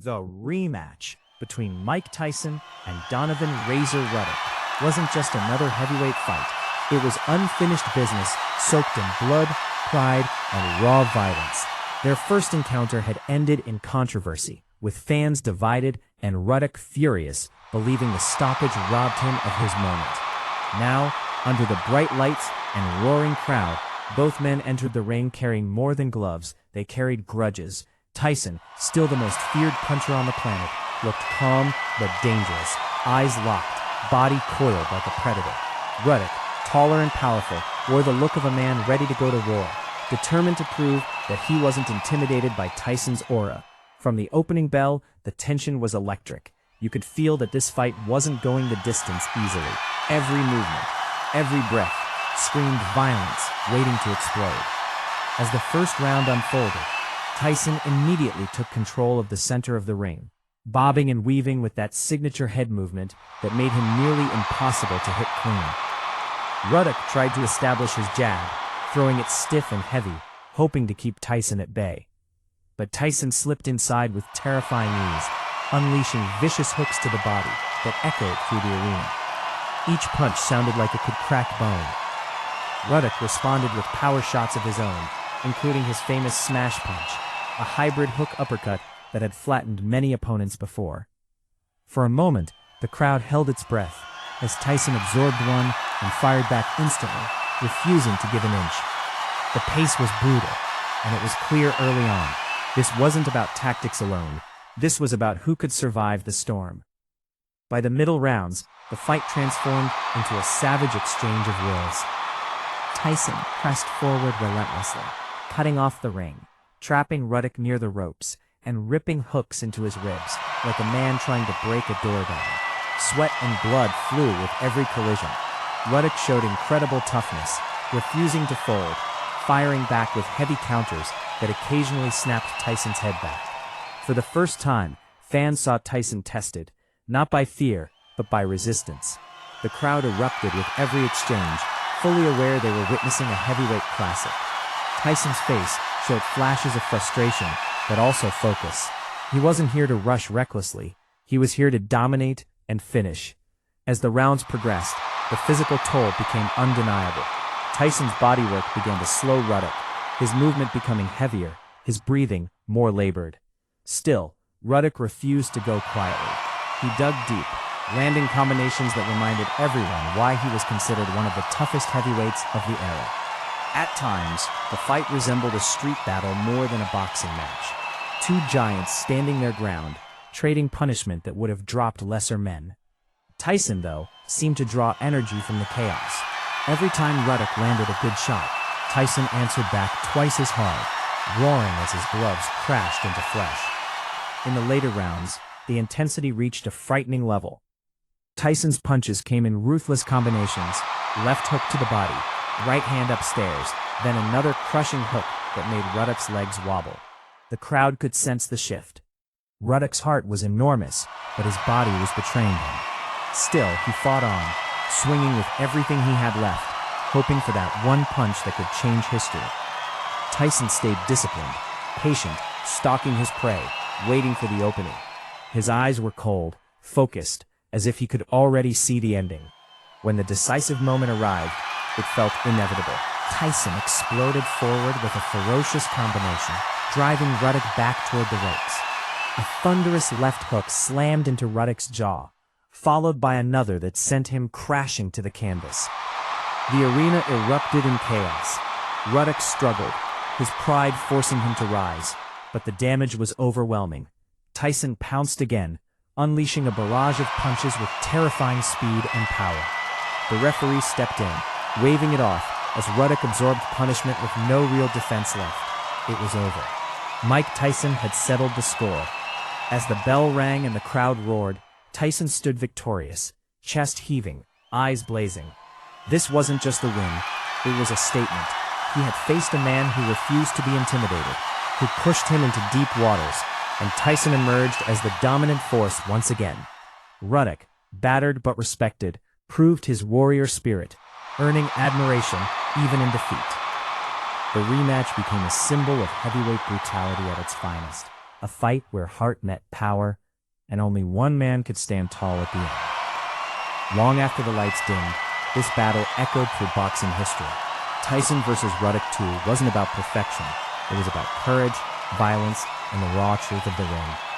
The rematch between Mike Tyson and Donovan Razor Ruddock wasn't just another heavyweight fight. It was unfinished business soaked in blood, pride, and raw violence. Their first encounter had ended in controversy, with fans divided and Ruddock furious, believing the stoppage robbed him of his moment. Now, under the bright lights and roaring crowd, both men entered the ring carrying more than gloves. They carried grudges. Tyson, still the most feared puncher on the planet, looked calm but dangerous, eyes locked, body coiled like a predator. Ruddock, taller and powerful, wore the look of a man ready to go to war, determined to prove that he wasn't intimidated by Tyson's aura. From the opening bell, the tension was electric. You could feel that this fight wasn't going the distance easily. Every movement, every breath, screamed violence, waiting to explode. As the first round unfolded, Tyson immediately took control of the center of the ring, bobbing and weaving with that signature head movement that made him nearly impossible to hit clean. Ruddock tried to establish his jab, throwing it stiff and heavy, hoping to keep Tyson at bay. But Tyson slipped inside with terrifying ease, unleashing vicious hooks to the body that echoed through the arena. Each punch sounded like it could crack bone. Ruddock responded with power shots of his own, including his famous smash punch, a hybrid hook uppercut that had flattened many opponents before. For a moment, the crowd held its breath as Tyson absorbed one and fired back instantly, refusing to give an inch. The pace was brutal, and it was clear early on. This wasn't about tactics alone. This was about who could survive the storm. By the middle rounds, the fight transformed into a savage exchange of wills. Tyson pressed forward relentlessly, cutting off the ring, trapping Ruddock near the ropes, and ripping hooks into his ribs, like a man trying to break a door down. Sweat and blood flew with every collision. Ruddock showed incredible toughness, refusing to fold, firing back with heavy counters that occasionally snapped Tyson's head back. For the first time, fans saw Tyson tested, not by fear, but by resistance. The crowd erupted with every exchange, fully aware they were witnessing a heavyweight classic. Tyson's face showed flashes of frustration, but also focus. He wasn't here to rush recklessly. He was here to dominate and finish. As the rounds progressed, the physical toll became undeniable. Tyson's bodywork began to slow Ruddock, his movement becoming heavier, his breathing more labored. Still, Ruddock refused to go quietly. He dug deep, landing combinations that reminded everyone why he was considered one of the toughest heavyweights of the era. At times, the fight resembled a street battle more than a boxing match. Two giants standing their ground, trading punishment that would have dropped lesser men. Tyson, though, seemed to draw energy from the chaos. Every time Ruddock landed a good shot, Tyson answered back twice as hard, roaring as his gloves crashed into flesh. In the later rounds, the intensity reached a frightening level. Tyson's punches came in ruthless combinations, left hook to the body, right hand upstairs, then another crushing hook that made Ruddock's legs wobble. The crowd could sense the shift. Ruddock's heart was enormous, but his body was betraying him. Still, he fought on, swinging with everything he had left, hoping for that one punch that could change history. Tyson stayed disciplined, patient, stalking his prey, waiting for the opening. His eyes were cold, focused, as if he could already see the ending. When the decisive moment arrived, it felt inevitable. Tyson exploded forward with a ferocious combination, driving Ruddock back toward the ropes. A thunderous left hook slammed into Ruddock's jaw, followed by another that sent him crashing to the canvas. The arena erupted in chaos. Ruddock struggled, his pride forcing him to rise, but the damage was overwhelming. Tyson pounced again, unleashing a barrage of punches with terrifying speed and power. The referee stepped in, waving it off as Ruddock absorbed punishment with no real defense left. It was over. Mike Tyson had settled the score. As the bell rang and the crowd roared, Tyson stood victorious, chest heaving, eyes blazing. This wasn't just a win, it was a statement. He had faced a man who refused to be intimidated, who pushed him into deep waters, and Tyson emerged as the dominant force once again. Ruddock, battered but respected, proved his warrior spirit, earning admiration even in defeat. The rematch became a symbol of heavyweight brutality at its finest. a fight where heart met power, and only one man could stand tall at the end. Long after the lights dimmed, this battle echoed through boxing history. Tyson versus Ruddock II wasn't about perfection. It was about courage, violence, and the raw truth of the ring.